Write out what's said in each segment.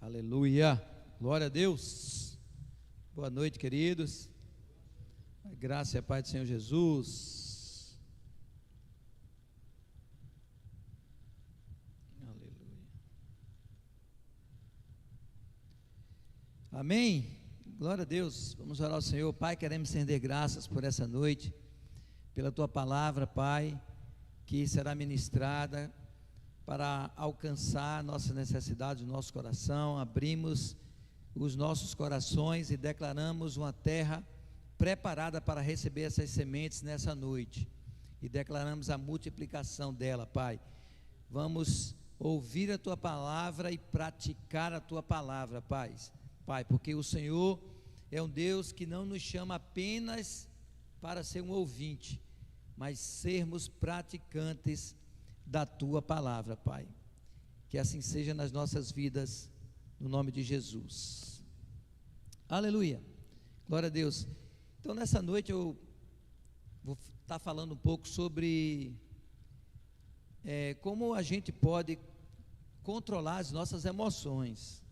Aleluia, glória a Deus. Boa noite, queridos. A graça e a paz do Senhor Jesus. Aleluia. Amém. Glória a Deus. Vamos orar ao Senhor. Pai, queremos render graças por essa noite, pela tua palavra, Pai, que será ministrada para alcançar nossas necessidades do nosso coração. Abrimos os nossos corações e declaramos uma terra preparada para receber essas sementes nessa noite, e declaramos a multiplicação dela, Pai. Vamos ouvir a tua palavra e praticar a tua palavra, Pai, porque o Senhor é um Deus que não nos chama apenas para ser um ouvinte, mas sermos praticantes da tua palavra, Pai. Que assim seja nas nossas vidas, no nome de Jesus. Aleluia, glória a Deus. Então nessa noite eu vou estar falando um pouco sobre como a gente pode controlar as nossas emoções.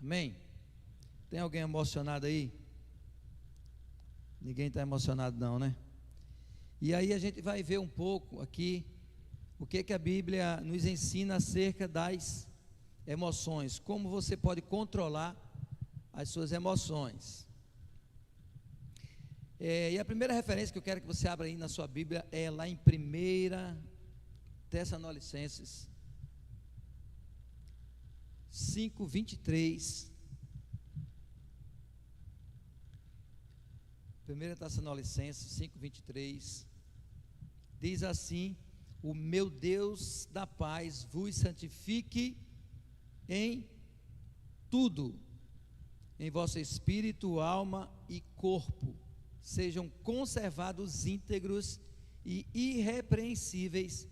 Amém? Tem alguém emocionado aí? Ninguém está emocionado não, né? E aí a gente vai ver um pouco aqui o que a Bíblia nos ensina acerca das emoções, como você pode controlar as suas emoções. E a primeira referência que eu quero que você abra aí na sua Bíblia é lá em 1 Tessalonicenses 5:23. 1 Tessalonicenses 5:23 diz assim: o meu Deus da paz vos santifique em tudo, em vosso espírito, alma e corpo, sejam conservados íntegros e irrepreensíveis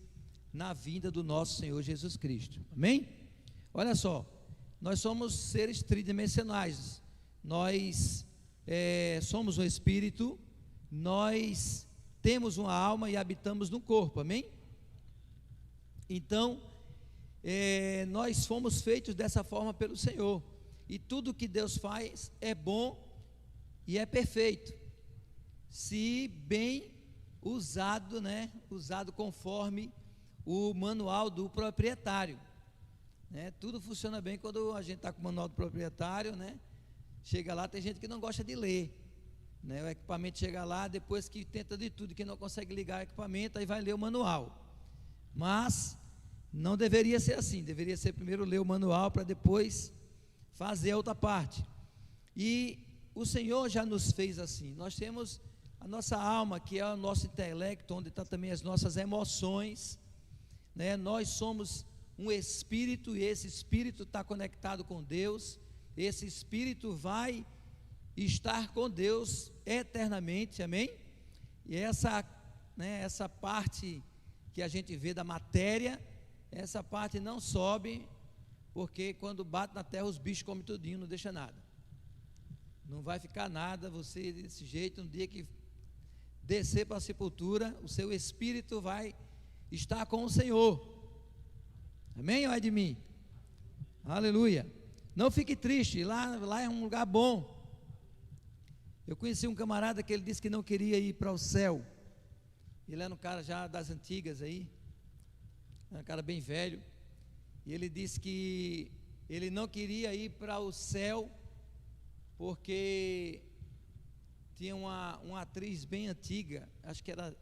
na vinda do nosso Senhor Jesus Cristo. Amém? Olha só, nós somos seres tridimensionais, nós somos um espírito, nós temos uma alma e habitamos no corpo, amém? Então, nós fomos feitos dessa forma pelo Senhor, e tudo que Deus faz é bom e é perfeito, se bem usado, né? Usado conforme o manual do proprietário, né? Tudo funciona bem quando a gente está com o manual do proprietário, né? Chega lá, tem gente que não gosta de ler, né? O equipamento chega lá, depois que tenta de tudo, que não consegue ligar o equipamento, aí vai ler o manual. Mas não deveria ser assim, deveria ser primeiro ler o manual para depois fazer a outra parte. E o Senhor já nos fez assim. Nós temos a nossa alma, que é o nosso intelecto, onde está também as nossas emoções, né? Nós somos um espírito, e esse espírito está conectado com Deus. Esse espírito vai estar com Deus eternamente, amém? E essa parte que a gente vê da matéria, essa parte não sobe, porque quando bate na terra os bichos comem tudinho, não deixa nada, não vai ficar nada. Você desse jeito, no dia que descer para a sepultura, o seu espírito vai estar com o Senhor, amém? Ou é de mim? Aleluia. Não fique triste, lá é um lugar bom. Eu conheci um camarada que ele disse que não queria ir para o céu. Ele era um cara já das antigas aí, um cara bem velho, e ele disse que ele não queria ir para o céu porque tinha uma atriz bem antiga, acho que era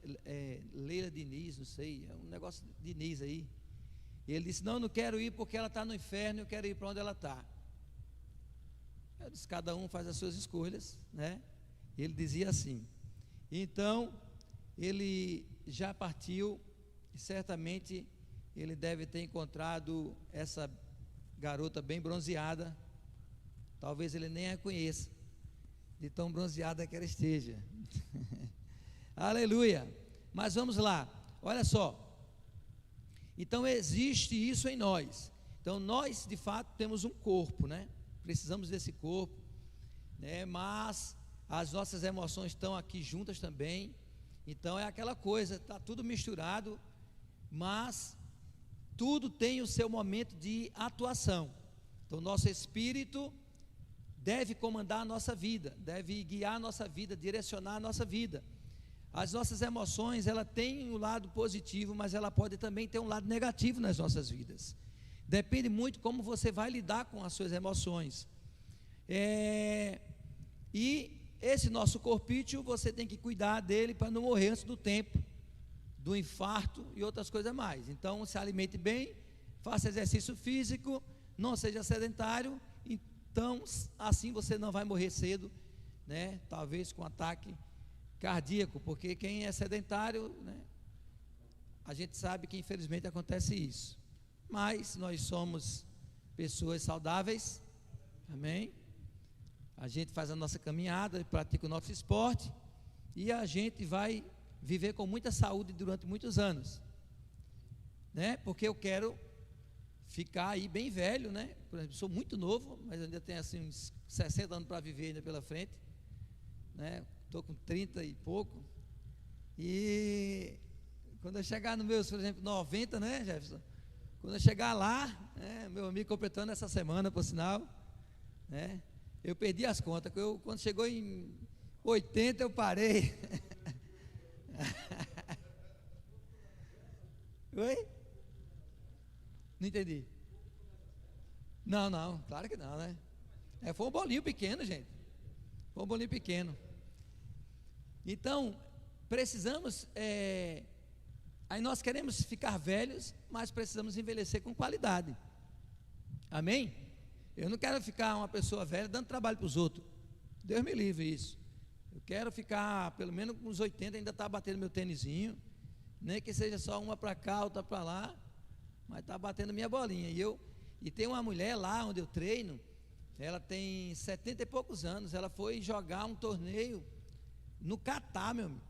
Leila Diniz, não sei, um negócio de Diniz aí. E ele disse: não quero ir porque ela está no inferno, eu quero ir para onde ela está. Eu disse: cada um faz as suas escolhas, né? Ele dizia assim. Então ele já partiu, e certamente ele deve ter encontrado essa garota bem bronzeada. Talvez ele nem a conheça, de tão bronzeada que ela esteja. Aleluia. Mas vamos lá, olha só. Então existe isso em nós. Então nós de fato temos um corpo, né? Precisamos desse corpo, né? Mas as nossas emoções estão aqui juntas também. Então é aquela coisa, está tudo misturado, mas tudo tem o seu momento de atuação. Então, nosso espírito deve comandar a nossa vida, deve guiar a nossa vida, direcionar a nossa vida. As nossas emoções, ela tem um lado positivo, mas ela pode também ter um lado negativo nas nossas vidas. Depende muito como você vai lidar com as suas emoções. E esse nosso corpício, você tem que cuidar dele para não morrer antes do tempo, do infarto e outras coisas mais. Então, se alimente bem, faça exercício físico, não seja sedentário, então assim você não vai morrer cedo, né? Talvez com ataque cardíaco, porque quem é sedentário, né? A gente sabe que infelizmente acontece isso, mas nós somos pessoas saudáveis, amém? A gente faz a nossa caminhada, pratica o nosso esporte, e a gente vai viver com muita saúde durante muitos anos, né? Porque eu quero ficar aí bem velho, né? Por exemplo, sou muito novo, mas ainda tenho assim uns 60 anos para viver ainda pela frente, né? Estou com 30 e pouco, e quando eu chegar nos meus, por exemplo, 90, né, Jefferson? Quando eu chegar lá, né, meu amigo completando essa semana, por sinal, né? Eu perdi as contas, quando chegou em 80 eu parei. Oi? Não entendi. Não, claro que não, né? Foi um bolinho pequeno, gente. Foi um bolinho pequeno. Então, precisamos, aí nós queremos ficar velhos, mas precisamos envelhecer com qualidade. Amém? Eu não quero ficar uma pessoa velha dando trabalho para os outros. Deus me livre isso. Eu quero ficar, pelo menos com uns 80, ainda estar batendo meu tênisinho, nem que seja só uma para cá, outra para lá, mas está batendo minha bolinha. E tem uma mulher lá onde eu treino, ela tem 70 e poucos anos, ela foi jogar um torneio no Catar, meu amigo,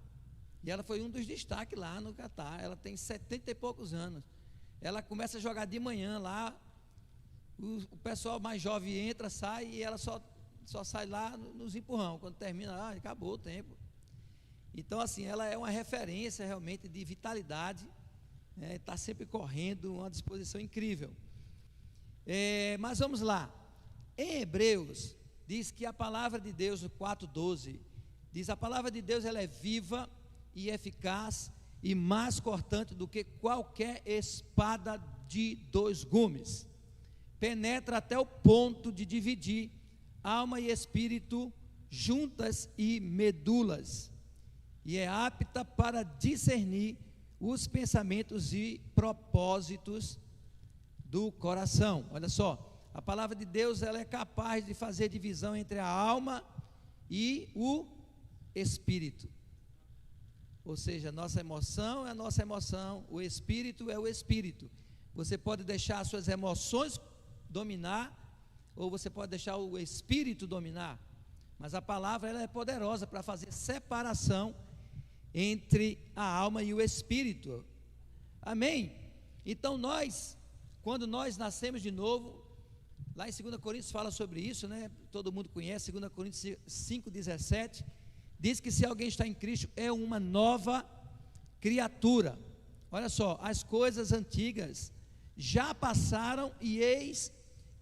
e ela foi um dos destaques lá no Catar. Ela tem 70 e poucos anos, ela começa a jogar de manhã lá, o pessoal mais jovem entra, sai, e ela só sai lá nos empurrão, quando termina, acabou o tempo. Então assim, ela é uma referência realmente de vitalidade, está sempre correndo, uma disposição incrível. Mas vamos lá, em Hebreus, diz que a palavra de Deus, no 4:12, diz: a palavra de Deus, ela é viva e eficaz e mais cortante do que qualquer espada de 2 gumes, penetra até o ponto de dividir alma e espírito, juntas e medulas, e é apta para discernir os pensamentos e propósitos do coração. Olha só, a palavra de Deus, ela é capaz de fazer divisão entre a alma e o espírito. Ou seja, nossa emoção é a nossa emoção, o espírito é o espírito. Você pode deixar as suas emoções dominar, ou você pode deixar o espírito dominar, mas a palavra, ela é poderosa para fazer separação entre a alma e o espírito. Amém? Então quando nós nascemos de novo, lá em 2 Coríntios fala sobre isso, né? Todo mundo conhece, 2 Coríntios 5:17, diz que se alguém está em Cristo, é uma nova criatura. Olha só, as coisas antigas já passaram e eis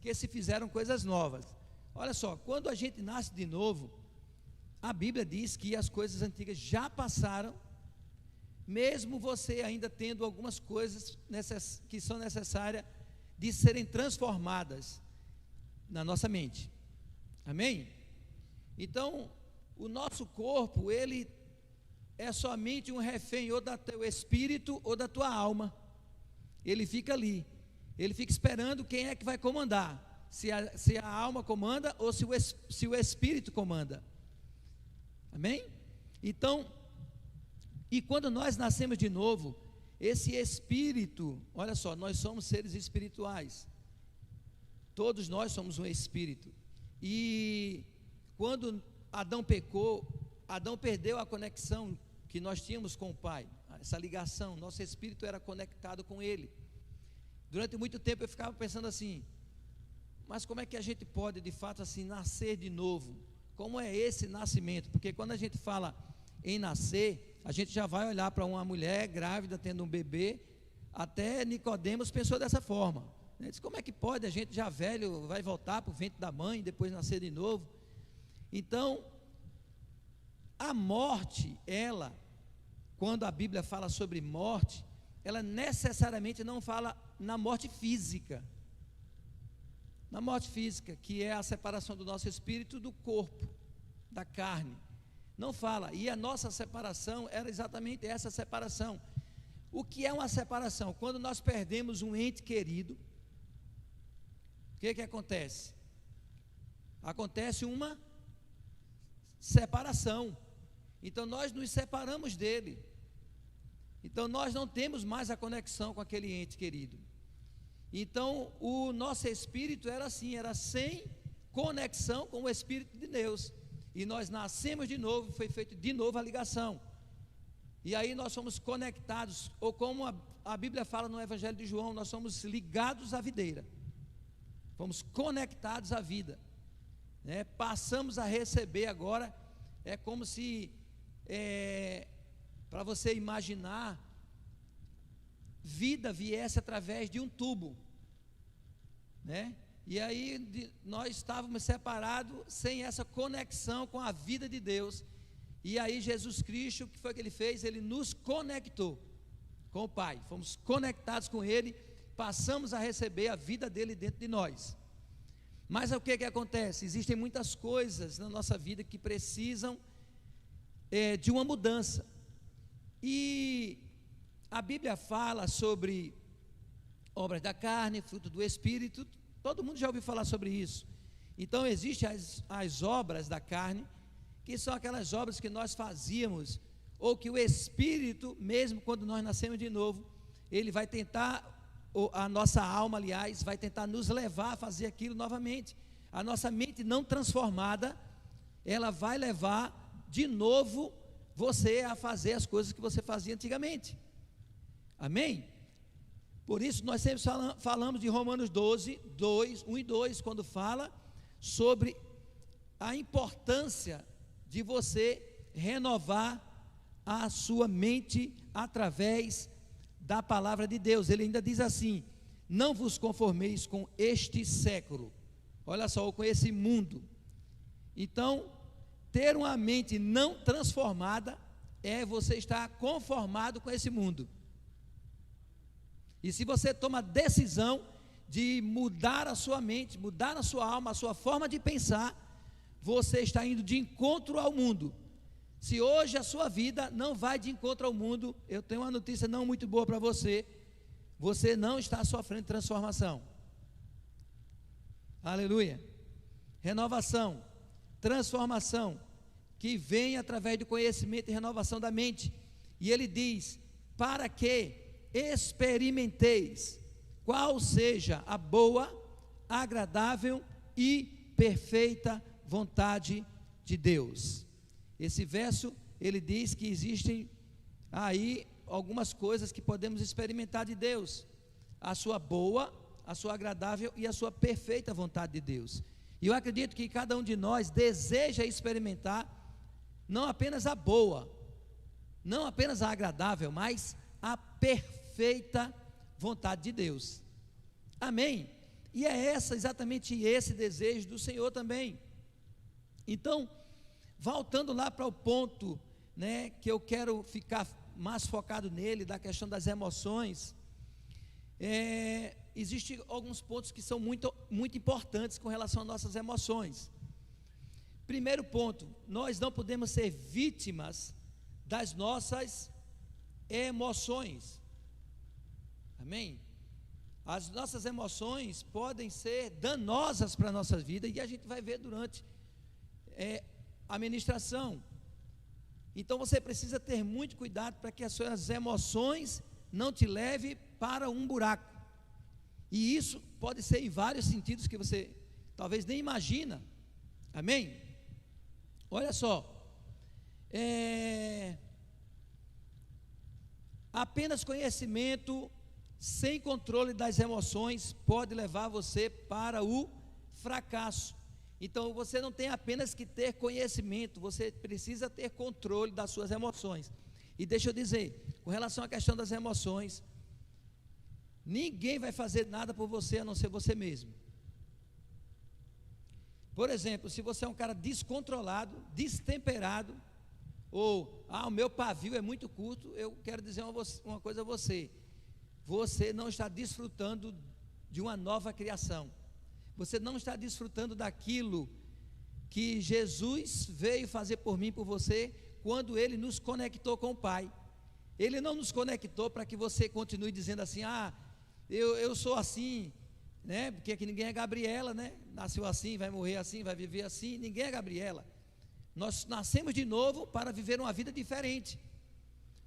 que se fizeram coisas novas. Olha só, quando a gente nasce de novo, a Bíblia diz que as coisas antigas já passaram, mesmo você ainda tendo algumas coisas que são necessárias de serem transformadas na nossa mente. Amém? Então, o nosso corpo, ele é somente um refém ou do teu espírito ou da tua alma. Ele fica ali, ele fica esperando quem é que vai comandar, se a alma comanda ou se o espírito comanda. Amém? Então, e quando nós nascemos de novo, esse espírito, olha só, nós somos seres espirituais, todos nós somos um espírito, e quando Adão pecou, Adão perdeu a conexão que nós tínhamos com o Pai, essa ligação, nosso espírito era conectado com Ele. Durante muito tempo eu ficava pensando assim, mas como é que a gente pode de fato assim nascer de novo? Como é esse nascimento? Porque quando a gente fala em nascer, a gente já vai olhar para uma mulher grávida tendo um bebê. Até Nicodemos pensou dessa forma, Ele disse, como é que pode, a gente já velho vai voltar para o ventre da mãe, depois nascer de novo? Então, a morte, quando a Bíblia fala sobre morte, ela necessariamente não fala na morte física. Na morte física, que é a separação do nosso espírito do corpo, da carne. Não fala, e a nossa separação era exatamente essa separação. O que é uma separação? Quando nós perdemos um ente querido, o que acontece? Acontece uma separação. Então nós nos separamos dele. Então nós não temos mais a conexão com aquele ente querido. Então o nosso espírito era assim, era sem conexão com o Espírito de Deus. E nós nascemos de novo, foi feita de novo a ligação. E aí nós somos conectados, ou como a Bíblia fala no Evangelho de João, nós somos ligados à videira. Fomos conectados à vida, né? Passamos a receber agora, é como se, para você imaginar, vida viesse através de um tubo, né? E aí nós estávamos separados, sem essa conexão com a vida de Deus. E aí Jesus Cristo, o que foi que Ele fez? Ele nos conectou com o Pai, fomos conectados com Ele, passamos a receber a vida dele dentro de nós. Mas o que acontece? Existem muitas coisas na nossa vida que precisam de uma mudança. E a Bíblia fala sobre obras da carne, fruto do Espírito. Todo mundo já ouviu falar sobre isso. Então existem as obras da carne, que são aquelas obras que nós fazíamos, ou que o Espírito, mesmo quando nós nascemos de novo, ele vai tentar, a nossa alma, aliás, vai tentar nos levar a fazer aquilo novamente. A nossa mente não transformada, ela vai levar de novo você a fazer as coisas que você fazia antigamente. Amém? Por isso nós sempre falamos de Romanos 12, 1 e 2, quando fala sobre a importância de você renovar a sua mente através da palavra de Deus. Ele ainda diz assim: não vos conformeis com este século, olha só, ou com esse mundo. Então, ter uma mente não transformada é você estar conformado com esse mundo. E se você toma a decisão de mudar a sua mente, mudar a sua alma, a sua forma de pensar, você está indo de encontro ao mundo. Se hoje a sua vida não vai de encontro ao mundo, eu tenho uma notícia não muito boa para você: você não está sofrendo transformação. Aleluia. Renovação, transformação, que vem através do conhecimento e renovação da mente. E ele diz: para que experimenteis qual seja a boa, agradável e perfeita vontade de Deus. Esse verso, ele diz que existem aí algumas coisas que podemos experimentar de Deus: a sua boa, a sua agradável e a sua perfeita vontade de Deus. E eu acredito que cada um de nós deseja experimentar não apenas a boa, não apenas a agradável, mas a perfeita vontade de Deus. Amém? E é exatamente esse desejo do Senhor também. Então, voltando lá para o ponto, né, que eu quero ficar mais focado nele, da questão das emoções, existem alguns pontos que são muito, muito importantes com relação às nossas emoções. Primeiro ponto: nós não podemos ser vítimas das nossas emoções. Amém? As nossas emoções podem ser danosas para a nossa vida, e a gente vai ver durante a ministração. Então você precisa ter muito cuidado para que as suas emoções não te levem para um buraco. E isso pode ser em vários sentidos que você talvez nem imagina. Amém? Olha só, apenas conhecimento sem controle das emoções pode levar você para o fracasso. Então você não tem apenas que ter conhecimento, você precisa ter controle das suas emoções. E deixa eu dizer, com relação à questão das emoções, Ninguém vai fazer nada por você a não ser você mesmo. Por exemplo, se você é um cara descontrolado, destemperado, ou, o meu pavio é muito curto, eu quero dizer uma coisa a você. Você não está desfrutando de uma nova criação. Você não está desfrutando daquilo que Jesus veio fazer por mim e por você, quando Ele nos conectou com o Pai. Ele não nos conectou para que você continue dizendo assim, eu sou assim, né? Porque aqui ninguém é Gabriela, né? Nasceu assim, vai morrer assim, vai viver assim. Ninguém é Gabriela. Nós nascemos de novo para viver uma vida diferente.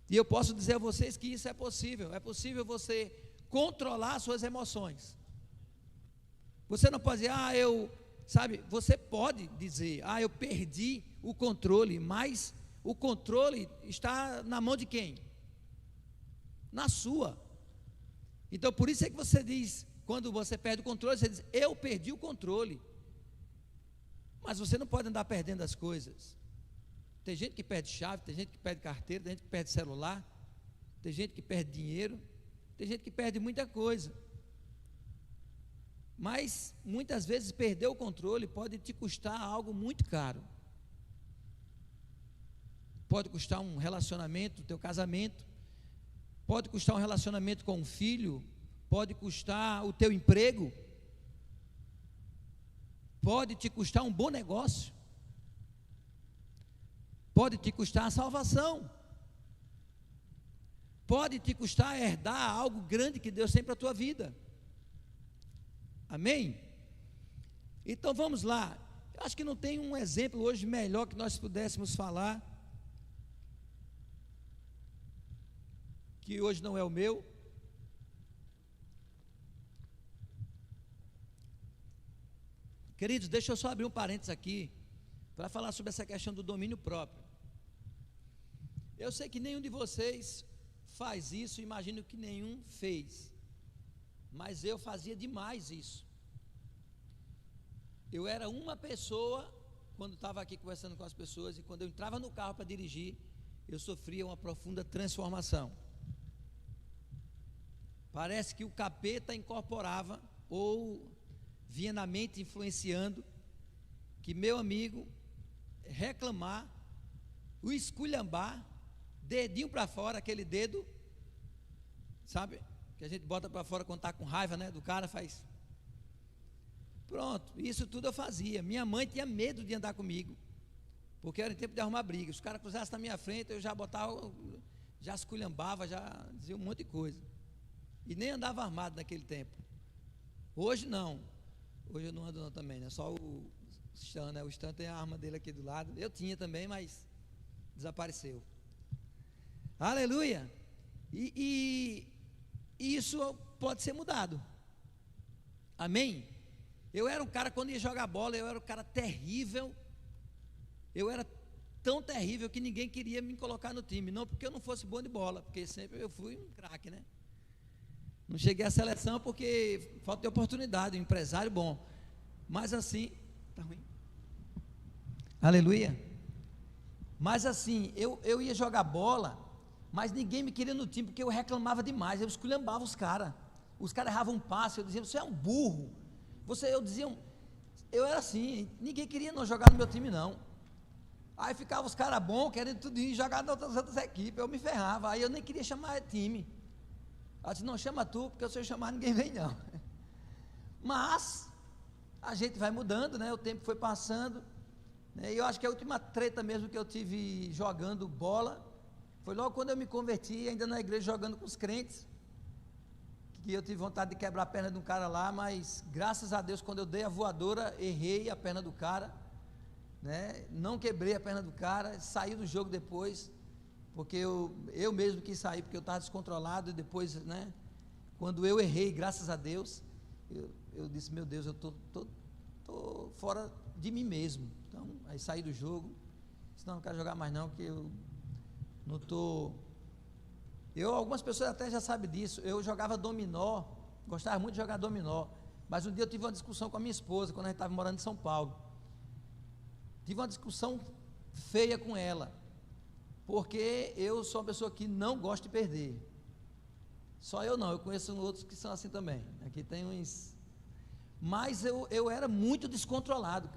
E eu posso dizer a vocês que isso é possível. É possível você controlar suas emoções. Você não pode dizer, você pode dizer, eu perdi o controle, mas o controle está na mão de quem? Na sua. Então por isso é que você diz, quando você perde o controle, você diz, eu perdi o controle. Mas você não pode andar perdendo as coisas. Tem gente que perde chave, tem gente que perde carteira, tem gente que perde celular, tem gente que perde dinheiro, tem gente que perde muita coisa. Mas muitas vezes perder o controle pode te custar algo muito caro. Pode custar um relacionamento, teu casamento, pode custar um relacionamento com um filho, pode custar o teu emprego, pode te custar um bom negócio, pode te custar a salvação, pode te custar herdar algo grande que Deus tem para a tua vida. Amém? Então vamos lá. Eu acho que não tem um exemplo hoje melhor que nós pudéssemos falar, que hoje não é o meu. Queridos, deixa eu só abrir um parênteses aqui, para falar sobre essa questão do domínio próprio. Eu sei que nenhum de vocês faz isso, imagino que nenhum fez, mas eu fazia demais isso. Eu era uma pessoa, quando estava aqui conversando com as pessoas, e quando eu entrava no carro para dirigir, eu sofria uma profunda transformação. Parece que o capeta incorporava, ou vinha na mente influenciando, que meu amigo, reclamar, o esculhambar, dedinho para fora, aquele dedo, sabe, que a gente bota para fora quando está com raiva, né, do cara, faz, pronto, isso tudo eu fazia. Minha mãe tinha medo de andar comigo, porque era em tempo de arrumar briga. Os caras cruzassem na minha frente, eu já botava, já esculhambava, já dizia um monte de coisa, e nem andava armado naquele tempo. Hoje não, hoje eu não ando não também, né? Só o Stan, né? O Stan tem a arma dele aqui do lado, eu tinha também, mas desapareceu. Aleluia. E isso pode ser mudado. Amém? Eu era um cara, quando ia jogar bola, eu era um cara terrível. Eu era tão terrível que ninguém queria me colocar no time. Não porque eu não fosse bom de bola, porque sempre eu fui um craque, né? Não cheguei à seleção porque falta de oportunidade, um empresário bom. Mas assim, tá ruim. Aleluia. Mas assim, eu ia jogar bola, mas ninguém me queria no time, porque eu reclamava demais, eu esculhambava os caras. Os caras erravam um passe, eu dizia, você é um burro. Eu era assim, ninguém queria não jogar no meu time não. Aí ficava os caras bons, querendo tudo ir jogar nas outras equipes, eu me ferrava, aí eu nem queria chamar time. Eu disse, não, chama tu, porque se eu chamar ninguém vem não. Mas a gente vai mudando, né? O tempo foi passando, né? E eu acho que a última treta mesmo que eu tive jogando bola foi logo quando eu me converti, ainda na igreja, jogando com os crentes, que eu tive vontade de quebrar a perna de um cara lá, mas graças a Deus, quando eu dei a voadora, errei a perna do cara, né? Não quebrei a perna do cara, saí do jogo depois, porque eu mesmo quis sair, porque eu estava descontrolado. E depois, né, quando eu errei, graças a Deus, eu disse, meu Deus, eu tô fora de mim mesmo. Então, aí saí do jogo, disse, não quero jogar mais não, porque eu não estou... algumas pessoas até já sabem disso, eu jogava dominó, gostava muito de jogar dominó, mas um dia eu tive uma discussão com a minha esposa, quando a gente estava morando em São Paulo. Tive uma discussão feia com ela, porque eu sou uma pessoa que não gosta de perder. Só eu não, eu conheço outros que são assim também. Aqui tem uns. Mas eu era muito descontrolado.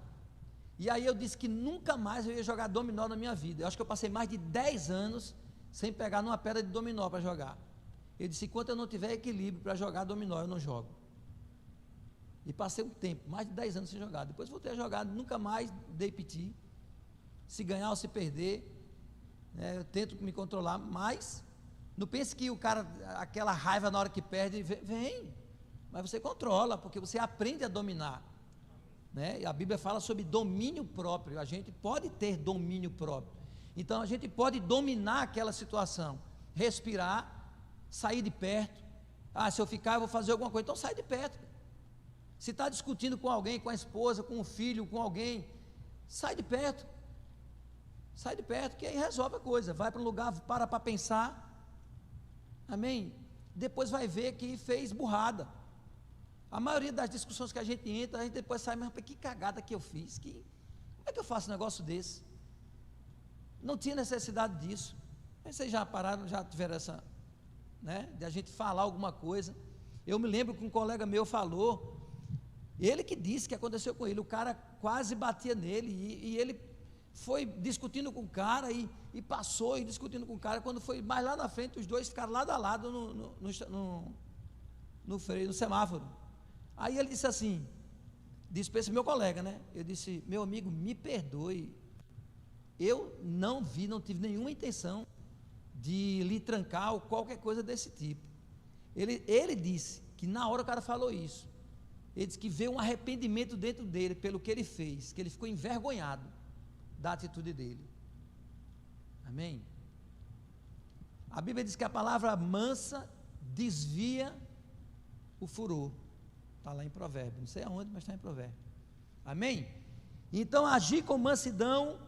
E aí eu disse que nunca mais eu ia jogar dominó na minha vida. Eu acho que eu passei mais de 10 anos sem pegar numa pedra de dominó para jogar. Eu disse, enquanto eu não tiver equilíbrio para jogar dominó, eu não jogo. E passei um tempo, mais de 10 anos sem jogar. Depois voltei a jogar, nunca mais dei piti. Se ganhar ou se perder, né, eu tento me controlar, mas não pense que o cara, aquela raiva na hora que perde, vem, mas você controla, porque você aprende a dominar, né? E a Bíblia fala sobre domínio próprio. A gente pode ter domínio próprio, então a gente pode dominar aquela situação, respirar, sair de perto. Se eu ficar eu vou fazer alguma coisa, então sai de perto. Se está discutindo com alguém, com a esposa, com o filho, com alguém, sai de perto, que aí resolve a coisa. Vai para um lugar, para pensar, amém? Depois vai ver que fez burrada. A maioria das discussões que a gente entra, a gente depois sai, mas que cagada que eu fiz, como é que eu faço um negócio desse? Não tinha necessidade disso. Mas vocês já pararam, já tiveram essa, né, de a gente falar alguma coisa? Eu me lembro que um colega meu falou, ele que disse que aconteceu com ele, o cara quase batia nele, e ele foi discutindo com o cara, e passou, e discutindo com o cara, quando foi mais lá na frente, os dois ficaram lado a lado no freio, no semáforo. Aí ele disse assim, disse para esse meu colega, né, eu disse, meu amigo, me perdoe, eu não tive nenhuma intenção de lhe trancar ou qualquer coisa desse tipo. Ele disse que na hora o cara falou isso, ele disse que veio um arrependimento dentro dele pelo que ele fez, que ele ficou envergonhado da atitude dele. Amém? A Bíblia diz que a palavra mansa desvia o furor. Está lá em Provérbio, não sei aonde, mas está em Provérbio. Amém? Então agir com mansidão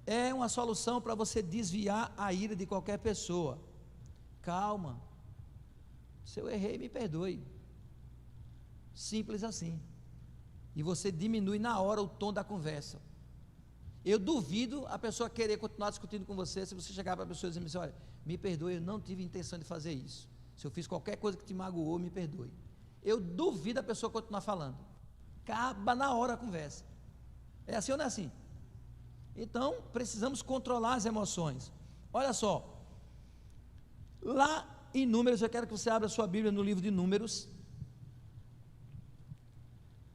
é uma solução para você desviar a ira de qualquer pessoa. Calma, se eu errei, me perdoe. Simples assim. E você diminui na hora o tom da conversa. Eu duvido a pessoa querer continuar discutindo com você, se você chegar para a pessoa e dizer assim, olha, me perdoe, eu não tive intenção de fazer isso. Se eu fiz qualquer coisa que te magoou, me perdoe. Eu duvido a pessoa continuar falando. Acaba na hora a conversa. É assim ou não é assim? Então, precisamos controlar as emoções. Olha só, lá em Números, eu quero que você abra a sua Bíblia no livro de Números.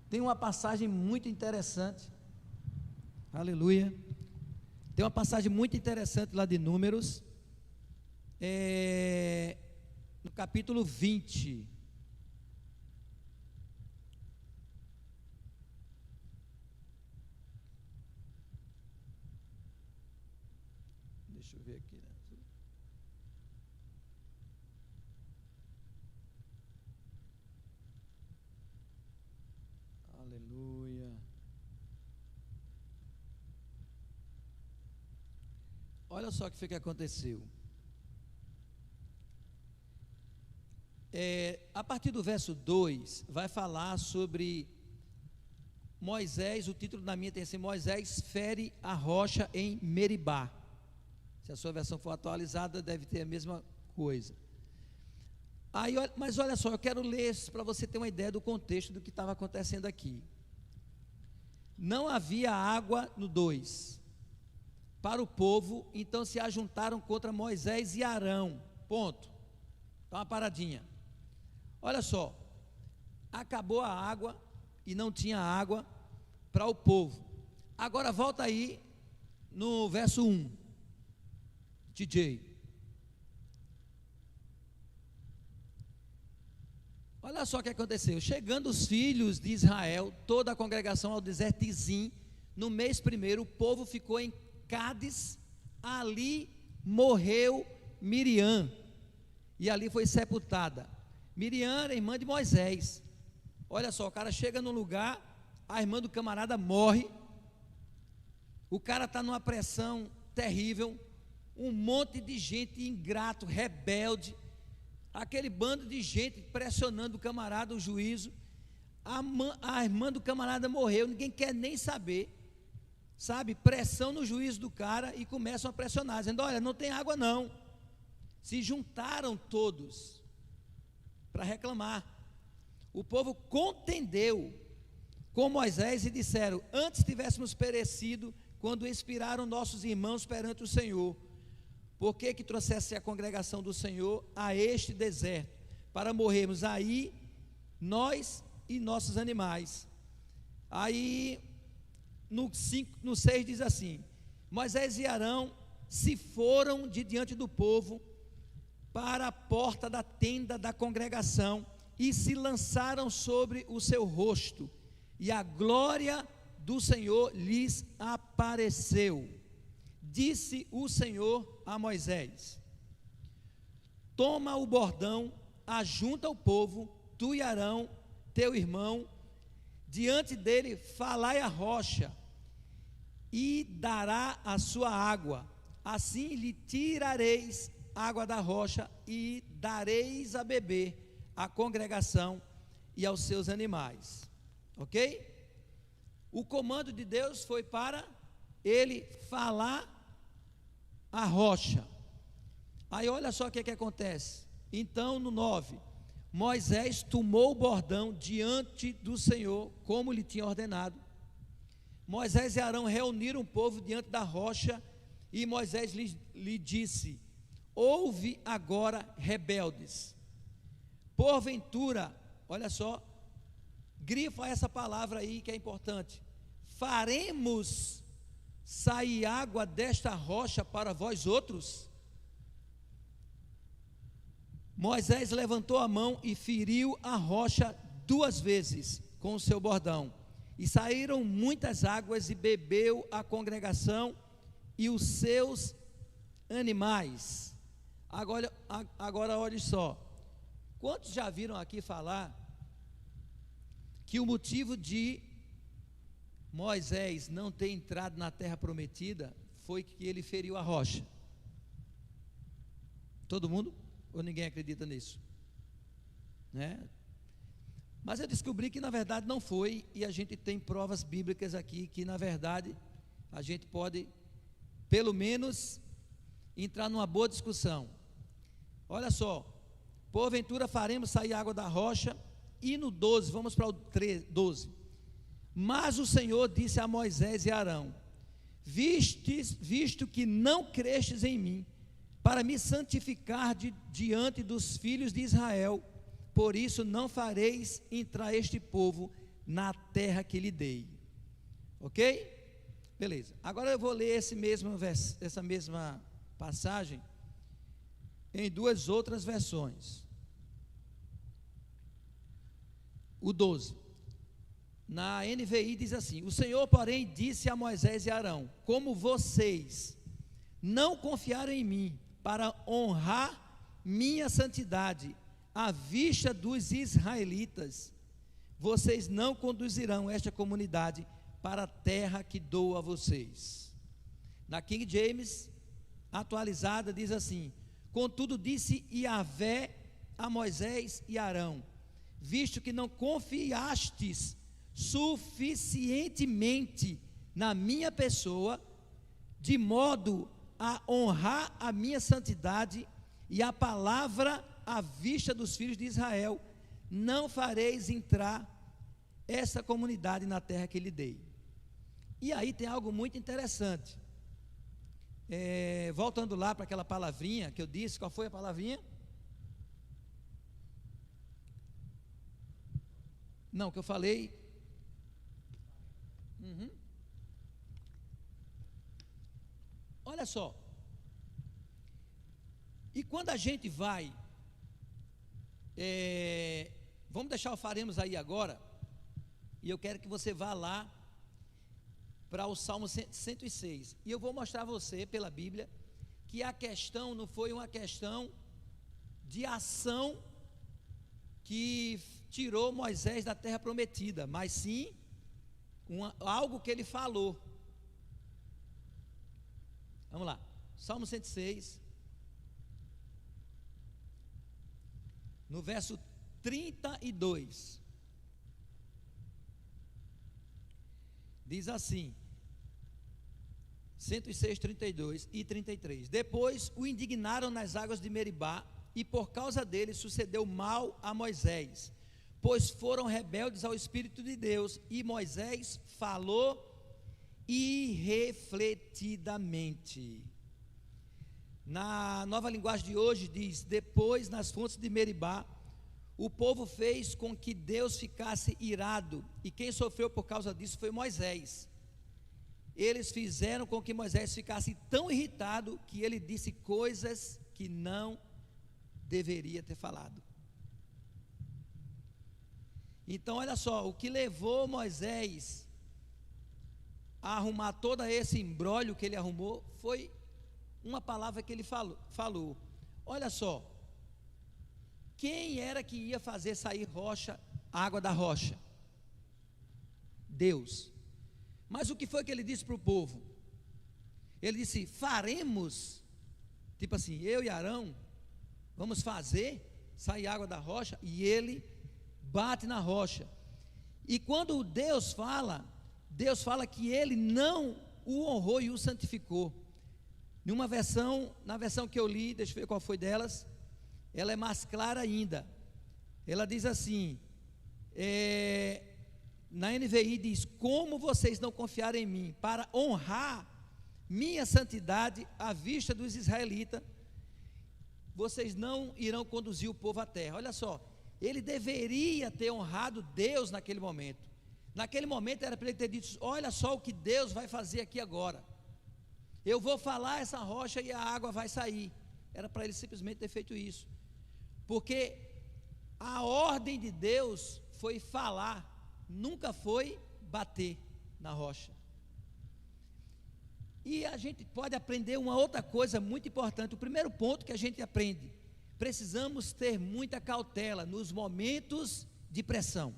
Tem uma passagem muito interessante. Aleluia. Tem uma passagem muito interessante lá de Números, no capítulo 20. Deixa eu ver aqui, né? Aleluia. Olha só o que foi que aconteceu. A partir do verso 2, vai falar sobre Moisés. O título da minha tem assim: Moisés fere a rocha em Meribá. Se a sua versão for atualizada, deve ter a mesma coisa. Mas olha só, eu quero ler para você ter uma ideia do contexto do que estava acontecendo aqui. Não havia água no 2 para o povo, então se ajuntaram contra Moisés e Arão. Ponto. Dá uma paradinha. Olha só, acabou a água e não tinha água para o povo. Agora volta aí no verso 1. DJ. Olha só o que aconteceu. Chegando os filhos de Israel, toda a congregação ao deserto de Zim, no mês primeiro, o povo ficou em Cádiz, ali morreu Miriam, e ali foi sepultada. Miriam era irmã de Moisés. Olha só, o cara chega num lugar, a irmã do camarada morre, o cara está numa pressão terrível, um monte de gente ingrato, rebelde, aquele bando de gente pressionando o camarada, o juízo. A irmã do camarada morreu, ninguém quer nem saber, sabe, pressão no juízo do cara, e começam a pressionar, dizendo, olha, não tem água não. Se juntaram todos, para reclamar. O povo contendeu com Moisés e disseram: antes tivéssemos perecido quando expiraram nossos irmãos perante o Senhor. Por que trouxesse a congregação do Senhor a este deserto, para morrermos aí, nós e nossos animais? Aí no 6 diz assim: Moisés e Arão se foram de diante do povo para a porta da tenda da congregação e se lançaram sobre o seu rosto, e a glória do Senhor lhes apareceu. Disse o Senhor a Moisés: toma o bordão, ajunta o povo, tu e Arão, teu irmão, diante dele falai a rocha, e dará a sua água. Assim lhe tirareis água da rocha e dareis a beber à congregação e aos seus animais. Ok? O comando de Deus foi para ele falar a rocha. Aí olha só o que acontece. Então no 9, Moisés tomou o bordão diante do Senhor, como lhe tinha ordenado. Moisés e Arão reuniram o povo diante da rocha, e Moisés lhe disse: ouve agora, rebeldes, porventura, olha só, grifa essa palavra aí que é importante: faremos sair água desta rocha para vós outros? Moisés levantou a mão e feriu a rocha 2 vezes com o seu bordão, e saíram muitas águas, e bebeu a congregação e os seus animais. Agora olhe só, quantos já viram aqui falar que o motivo de Moisés não ter entrado na terra prometida foi que ele feriu a rocha? Todo mundo? Ou ninguém acredita nisso? Né? Mas eu descobri que na verdade não foi, e a gente tem provas bíblicas aqui que na verdade a gente pode pelo menos entrar numa boa discussão. Olha só, porventura faremos sair água da rocha. E no 12, vamos para o 12. Mas o Senhor disse a Moisés e Arão: visto que não crestes em mim, para me santificar diante dos filhos de Israel, por isso não fareis entrar este povo na terra que lhe dei. Ok? Beleza. Agora eu vou ler essa mesma passagem em 2 outras versões. O 12, na NVI diz assim: o Senhor, porém, disse a Moisés e Arão: como vocês não confiaram em mim para honrar minha santidade à vista dos israelitas, vocês não conduzirão esta comunidade para a terra que dou a vocês. Na King James atualizada diz assim: contudo disse Yahvé a Moisés e Arão: visto que não confiastes suficientemente na minha pessoa, de modo a honrar a minha santidade e a palavra à vista dos filhos de Israel, não fareis entrar essa comunidade na terra que lhe dei. E aí tem algo muito interessante. Voltando lá para aquela palavrinha que eu disse, qual foi a palavrinha? Não, que eu falei. Olha só. E quando a gente vai, vamos deixar o faremos aí agora, e eu quero que você vá lá para o Salmo 106, e eu vou mostrar a você pela Bíblia que a questão não foi uma questão de ação que tirou Moisés da terra prometida, mas sim algo que ele falou. Vamos lá, Salmo 106, no verso 32, diz assim, 106, 32 e 33: depois o indignaram nas águas de Meribá, e por causa dele sucedeu mal a Moisés, pois foram rebeldes ao Espírito de Deus, e Moisés falou irrefletidamente. Na Nova Linguagem de hoje diz: depois, nas fontes de Meribá, o povo fez com que Deus ficasse irado, e quem sofreu por causa disso foi Moisés. Eles fizeram com que Moisés ficasse tão irritado que ele disse coisas que não deveria ter falado. Então olha só, o que levou Moisés a arrumar todo esse imbróglio que ele arrumou foi uma palavra que ele falou. Olha só, quem era que ia fazer sair água da rocha? Deus. Mas o que foi que ele disse para o povo? Ele disse: faremos, tipo assim, eu e Arão vamos fazer sair água da rocha, e ele bate na rocha. E quando Deus fala que ele não o honrou e o santificou. Na versão que eu li, deixa eu ver qual foi delas, ela é mais clara ainda. Ela diz assim, na NVI diz: como vocês não confiaram em mim para honrar minha santidade à vista dos israelitas, vocês não irão conduzir o povo à terra. Olha só, ele deveria ter honrado Deus naquele momento. Naquele momento era para ele ter dito: olha só o que Deus vai fazer aqui agora, eu vou falar essa rocha e a água vai sair. Era para ele simplesmente ter feito isso, porque a ordem de Deus foi falar, nunca foi bater na rocha. E a gente pode aprender uma outra coisa muito importante. O primeiro ponto que a gente aprende: precisamos ter muita cautela nos momentos de pressão.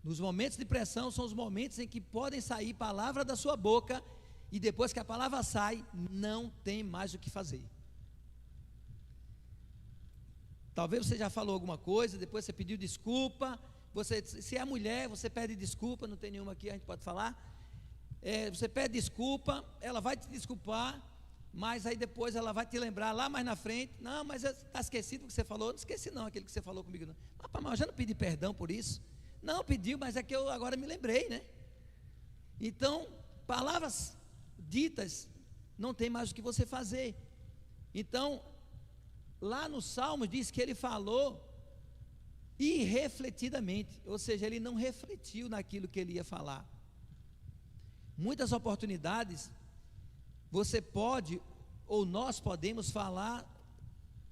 Nos momentos de pressão são os momentos em que podem sair palavras da sua boca, e depois que a palavra sai, não tem mais o que fazer. Talvez você já falou alguma coisa, depois você pediu desculpa. Se é mulher, você pede desculpa, não tem nenhuma aqui, a gente pode falar. Você pede desculpa, ela vai te desculpar, mas aí depois ela vai te lembrar lá mais na frente: não, mas está esquecido o que você falou. Não esqueci não, aquele que você falou comigo não. Mas eu já não pedi perdão por isso. Não, pediu, mas é que eu agora me lembrei, né? Então, palavras ditas, não tem mais o que você fazer. Então, lá no Salmos diz que ele falou irrefletidamente, ou seja, ele não refletiu naquilo que ele ia falar. Muitas oportunidades, você pode, ou nós podemos falar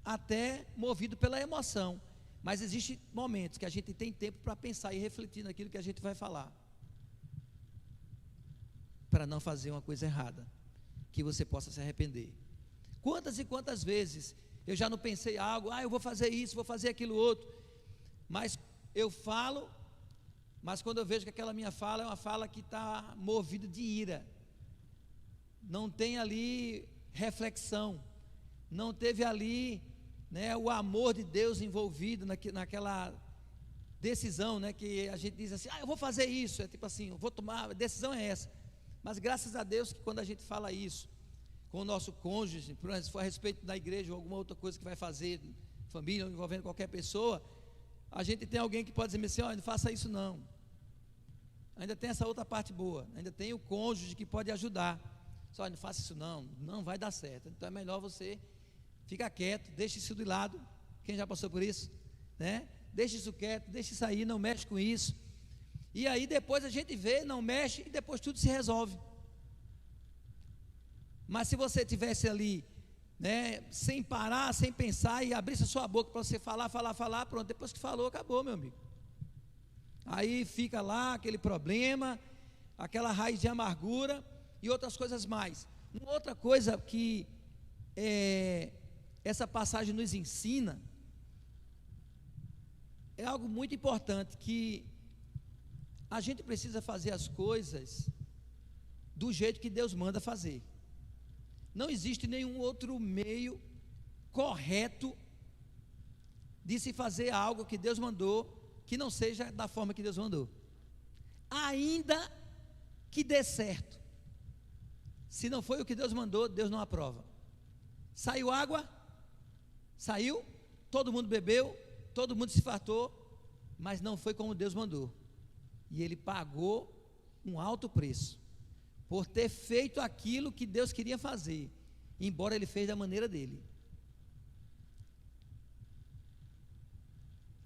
até movido pela emoção, mas existem momentos que a gente tem tempo para pensar e refletir naquilo que a gente vai falar, para não fazer uma coisa errada, que você possa se arrepender. Quantas e quantas vezes eu já não pensei algo: eu vou fazer isso, vou fazer aquilo outro, mas eu falo, mas quando eu vejo que aquela minha fala é uma fala que está movida de ira, não tem ali reflexão, não teve ali, né, o amor de Deus envolvido naquela decisão, né, que a gente diz assim: eu vou fazer isso, é tipo assim, eu vou tomar, a decisão é essa. Mas graças a Deus que quando a gente fala isso com o nosso cônjuge, por exemplo, se for a respeito da igreja ou alguma outra coisa que vai fazer, família, ou envolvendo qualquer pessoa, a gente tem alguém que pode dizer assim: não faça isso não. Ainda tem essa outra parte boa, ainda tem o cônjuge que pode ajudar. Só não faça isso não, não vai dar certo. Então é melhor você ficar quieto, deixa isso de lado. Quem já passou por isso, né? Deixa isso quieto, deixa isso aí, não mexe com isso. E aí depois a gente vê, não mexe, e depois tudo se resolve. Mas se você tivesse ali, né, sem parar, sem pensar, e abrisse a sua boca para você falar, pronto, depois que falou, acabou, meu amigo. Aí fica lá aquele problema, aquela raiz de amargura e outras coisas mais. Uma outra coisa que essa passagem nos ensina é algo muito importante, que a gente precisa fazer as coisas do jeito que Deus manda fazer. Não existe nenhum outro meio correto de se fazer algo que Deus mandou, que não seja da forma que Deus mandou. Ainda que dê certo, se não foi o que Deus mandou, Deus não aprova. Saiu água, Saiu, todo mundo bebeu, todo mundo se fartou, mas não foi como Deus mandou. E ele pagou um alto preço por ter feito aquilo que Deus queria fazer, embora ele fez da maneira dele.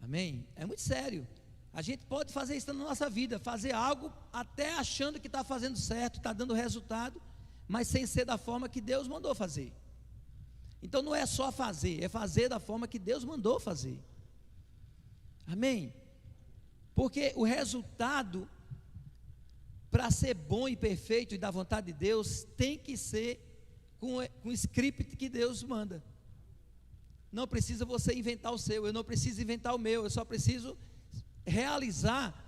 Amém? É muito sério. A gente pode fazer isso na nossa vida, fazer algo até achando que está fazendo certo, está dando resultado, mas sem ser da forma que Deus mandou fazer. Então não é só fazer, é fazer da forma que Deus mandou fazer. Amém? Porque o resultado, para ser bom e perfeito e da vontade de Deus, tem que ser com o script que Deus manda. Não precisa você inventar o seu, eu não preciso inventar o meu, eu só preciso realizar.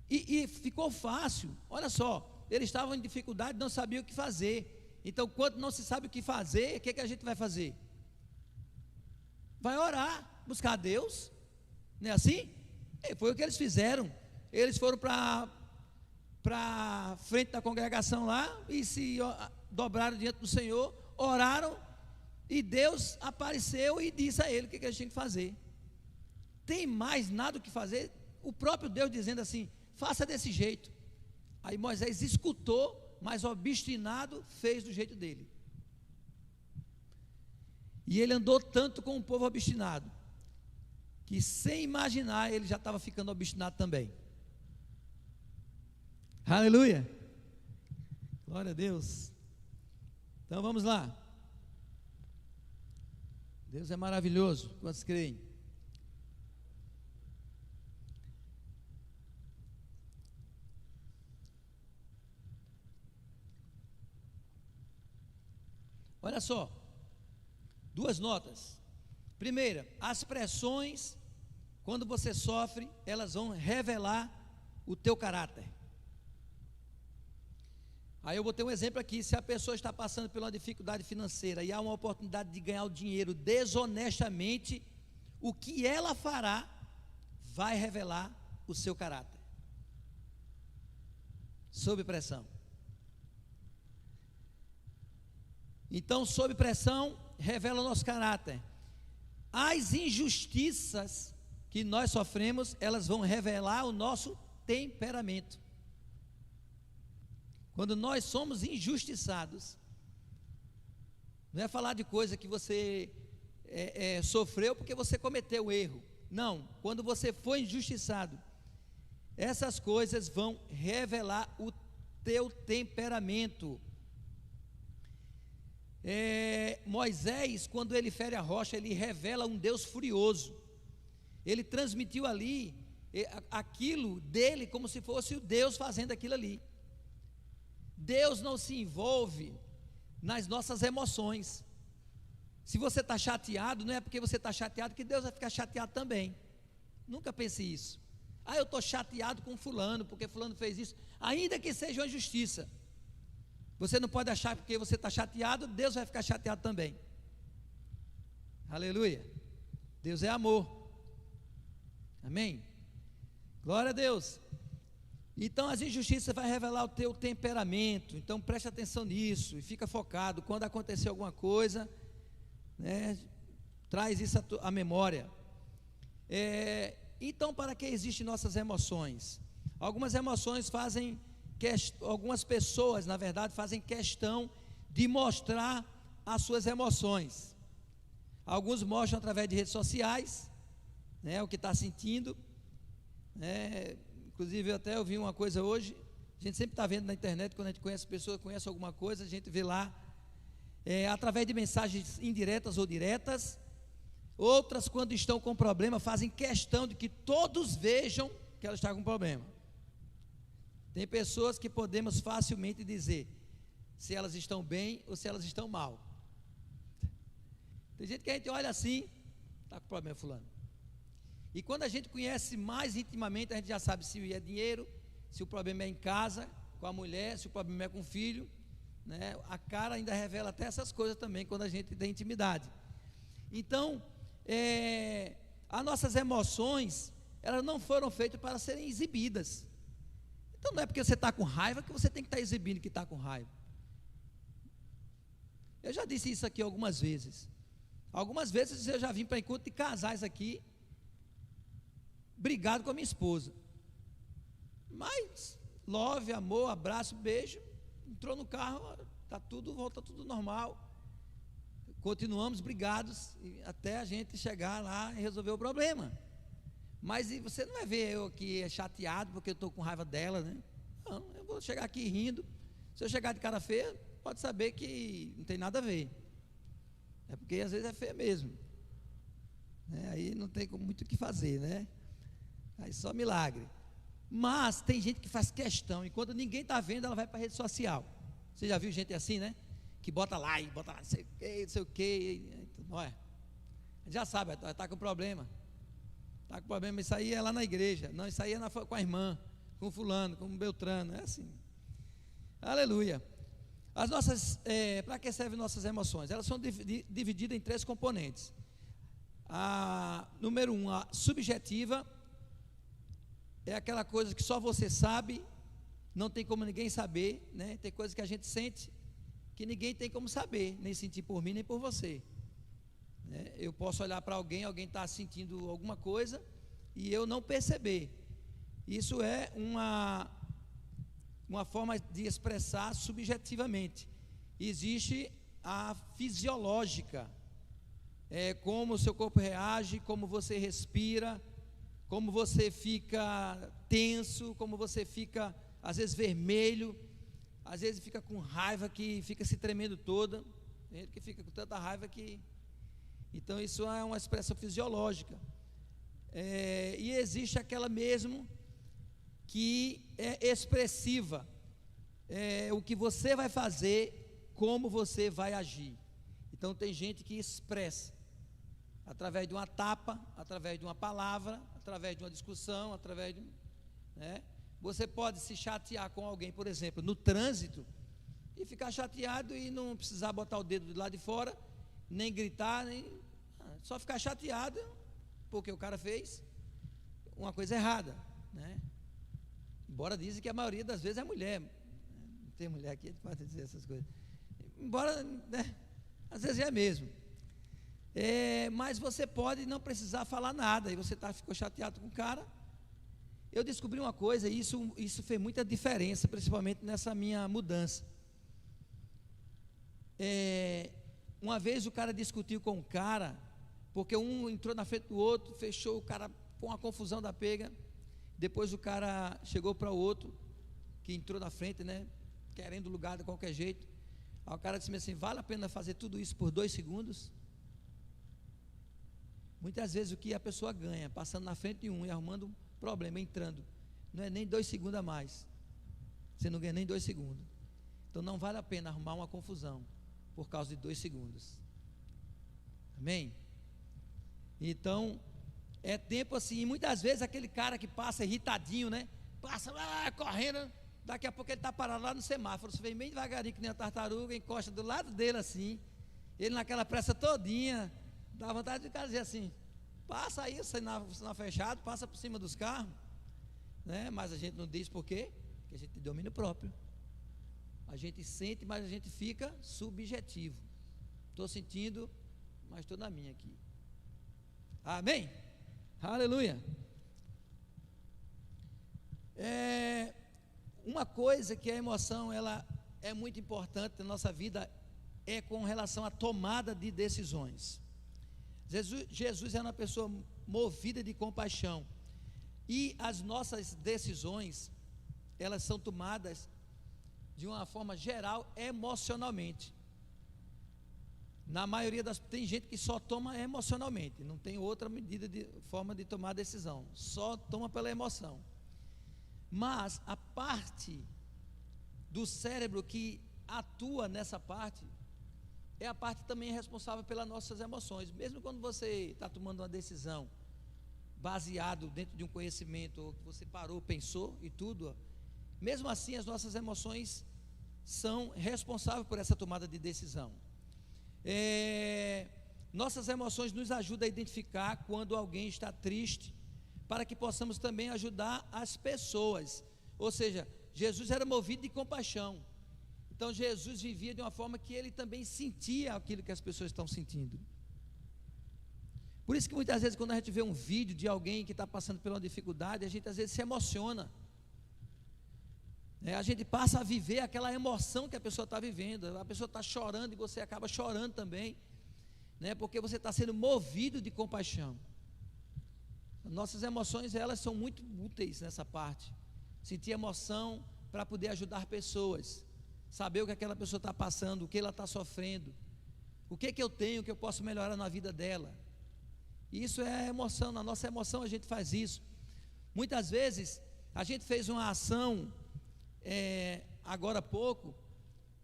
E ficou fácil. Olha só, eles estavam em dificuldade, não sabiam o que fazer. Então, quando não se sabe o que fazer, o que a gente vai fazer? Vai orar, buscar a Deus. Não é assim? Foi o que eles fizeram. Eles foram para frente da congregação lá e se dobraram diante do Senhor, oraram, e Deus apareceu e disse a ele o que eles tinham que fazer. Tem mais nada o que fazer? O próprio Deus dizendo assim: faça desse jeito. Aí Moisés escutou, mas obstinado fez do jeito dele. E ele andou tanto com o povo obstinado, que sem imaginar ele já estava ficando obstinado também. Aleluia, glória a Deus. Então vamos lá. Deus é maravilhoso, quantos creem? Olha só, duas notas. Primeira, as pressões, quando você sofre, elas vão revelar o teu caráter. Aí eu botei um exemplo aqui: se a pessoa está passando por uma dificuldade financeira e há uma oportunidade de ganhar o dinheiro desonestamente, o que ela fará vai revelar o seu caráter. Sob pressão. Então, sob pressão, revela o nosso caráter. As injustiças que nós sofremos, elas vão revelar o nosso temperamento. Quando nós somos injustiçados, não é falar de coisa que você sofreu porque você cometeu o erro. Não, quando você foi injustiçado, essas coisas vão revelar o teu temperamento. Moisés, quando ele fere a rocha, ele revela um Deus furioso. Ele transmitiu ali aquilo dele como se fosse o Deus fazendo aquilo ali. Deus não se envolve nas nossas emoções. Se você está chateado, não é porque você está chateado que Deus vai ficar chateado também. Nunca pense isso. Eu estou chateado com fulano, porque fulano fez isso. Ainda que seja uma injustiça, você não pode achar que porque você está chateado, Deus vai ficar chateado também. Aleluia. Deus é amor. Amém? Glória a Deus. Então as injustiças vão revelar o teu temperamento. Então preste atenção nisso e fica focado. Quando acontecer alguma coisa, né, traz isso à memória. Então, para que existem nossas emoções? Algumas emoções fazem, algumas pessoas, na verdade, fazem questão de mostrar as suas emoções. Alguns mostram através de redes sociais, né, o que está sentindo, né. Inclusive, eu até ouvi uma coisa hoje. A gente sempre está vendo na internet, quando a gente conhece pessoa, conhece alguma coisa, a gente vê lá, através de mensagens indiretas ou diretas. Outras, quando estão com problema, fazem questão de que todos vejam que ela está com problema. Tem pessoas que podemos facilmente dizer se elas estão bem ou se elas estão mal. Tem gente que a gente olha assim, está com problema fulano. E quando a gente conhece mais intimamente, a gente já sabe se é dinheiro, se o problema é em casa, com a mulher, se o problema é com o filho, né? A cara ainda revela até essas coisas também, quando a gente tem intimidade. Então, as nossas emoções, elas não foram feitas para serem exibidas. Então não é porque você está com raiva que você tem que estar exibindo que está com raiva. Eu já disse isso aqui algumas vezes. Algumas vezes eu já vim para encontro de casais aqui, brigado com a minha esposa, mas love, amor, abraço, beijo, entrou no carro, tá tudo, volta tudo normal, continuamos brigados até a gente chegar lá e resolver o problema. Mas você não vai ver eu aqui chateado porque eu estou com raiva dela, né? Não, eu vou chegar aqui rindo. Se eu chegar de cara feia, pode saber que não tem nada a ver. É porque às vezes é feia mesmo, né? Aí não tem muito o que fazer, né? Aí só milagre. Mas tem gente que faz questão, e quando ninguém está vendo, ela vai para a rede social. Você já viu gente assim, né? Que bota lá, não sei o que, não sei o que. Não é? Já sabe, está com problema. Está com problema, isso aí é lá na igreja. Não, isso aí é com a irmã, com fulano, com o Beltrano. É assim. Aleluia. As nossas, para que servem nossas emoções? Elas são divididas em 3 componentes. Número 1, a subjetiva, é aquela coisa que só você sabe, não tem como ninguém saber, né? Tem coisas que a gente sente que ninguém tem como saber, nem sentir por mim, nem por você, né? Eu posso olhar para alguém está sentindo alguma coisa e eu não perceber. Isso é uma forma de expressar subjetivamente. Existe a fisiológica, como o seu corpo reage, como você respira, como você fica tenso, como você fica, às vezes, vermelho, às vezes fica com raiva, que fica se tremendo toda. Tem gente que fica com tanta raiva que... Então, isso é uma expressão fisiológica. E existe aquela mesmo que é expressiva, o que você vai fazer, como você vai agir. Então tem gente que expressa, através de uma tapa, através de uma palavra, através de uma discussão, através de, né? Você pode se chatear com alguém, por exemplo, no trânsito, e ficar chateado e não precisar botar o dedo do lado de fora, nem gritar, só ficar chateado, porque o cara fez uma coisa errada, né? Embora dizem que a maioria das vezes é mulher, não tem mulher aqui, pode dizer essas coisas, embora, né, às vezes é mesmo, mas você pode não precisar falar nada, e você ficou chateado com o cara. Eu descobri uma coisa, e isso fez muita diferença, principalmente nessa minha mudança. Uma vez o cara discutiu com um cara, porque um entrou na frente do outro, fechou o cara com uma confusão da pega. Depois o cara chegou para o outro, que entrou na frente, né, querendo lugar de qualquer jeito. Aí o cara disse assim: vale a pena fazer tudo isso por 2 segundos? Muitas vezes o que a pessoa ganha, passando na frente de um e arrumando um problema, entrando, não é nem 2 segundos a mais. Você não ganha nem 2 segundos. Então não vale a pena arrumar uma confusão por causa de 2 segundos. Amém? Então, é tempo assim, e muitas vezes aquele cara que passa irritadinho, né? Passa lá correndo, daqui a pouco ele está parado lá no semáforo. Você vem bem devagarinho, que nem a tartaruga, encosta do lado dele assim, ele naquela pressa todinha, dá vontade de dizer assim: passa aí, o sinal fechado, passa por cima dos carros, né? Mas a gente não diz por quê? Porque a gente tem domínio próprio. A gente sente, mas a gente fica subjetivo. Estou sentindo, mas estou na minha aqui. Amém? Aleluia. Uma coisa que a emoção, ela é muito importante na nossa vida, é com relação à tomada de decisões. Jesus era uma pessoa movida de compaixão, e as nossas decisões, elas são tomadas de uma forma geral, emocionalmente. Na maioria tem gente que só toma emocionalmente, não tem outra forma de tomar decisão, só toma pela emoção. Mas a parte do cérebro que atua nessa parte, é a parte também responsável pelas nossas emoções. Mesmo quando você está tomando uma decisão baseado dentro de um conhecimento, ou que você parou, pensou e tudo, mesmo assim as nossas emoções são responsáveis por essa tomada de decisão. Nossas emoções nos ajudam a identificar quando alguém está triste, para que possamos também ajudar as pessoas. Ou seja, Jesus era movido de compaixão, então Jesus vivia de uma forma que ele também sentia aquilo que as pessoas estão sentindo. Por isso que muitas vezes quando a gente vê um vídeo de alguém que está passando por uma dificuldade, a gente às vezes se emociona. A gente passa a viver aquela emoção que a pessoa está vivendo. A pessoa está chorando e você acaba chorando também, porque você está sendo movido de compaixão. Nossas emoções, elas são muito úteis nessa parte. Sentir emoção para poder ajudar pessoas, saber o que aquela pessoa está passando, o que ela está sofrendo, o que eu tenho que eu posso melhorar na vida dela. Isso é emoção. Na nossa emoção a gente faz isso. Muitas vezes a gente fez uma ação agora há pouco,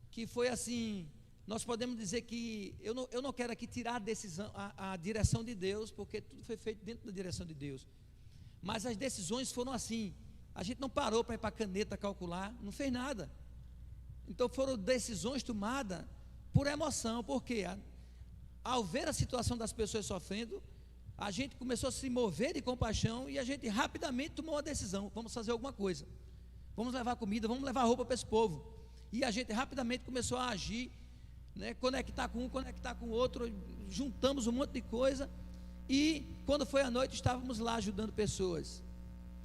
que foi assim, nós podemos dizer que, eu não quero aqui tirar a decisão, a direção de Deus, porque tudo foi feito dentro da direção de Deus, mas as decisões foram assim, a gente não parou para ir para a caneta calcular, não fez nada, então foram decisões tomadas por emoção, porque ao ver a situação das pessoas sofrendo, a gente começou a se mover de compaixão, e a gente rapidamente tomou uma decisão, vamos fazer alguma coisa, vamos levar comida, vamos levar roupa para esse povo. E a gente rapidamente começou a agir, conectar com um, conectar com o outro, juntamos um monte de coisa, e quando foi à noite estávamos lá ajudando pessoas.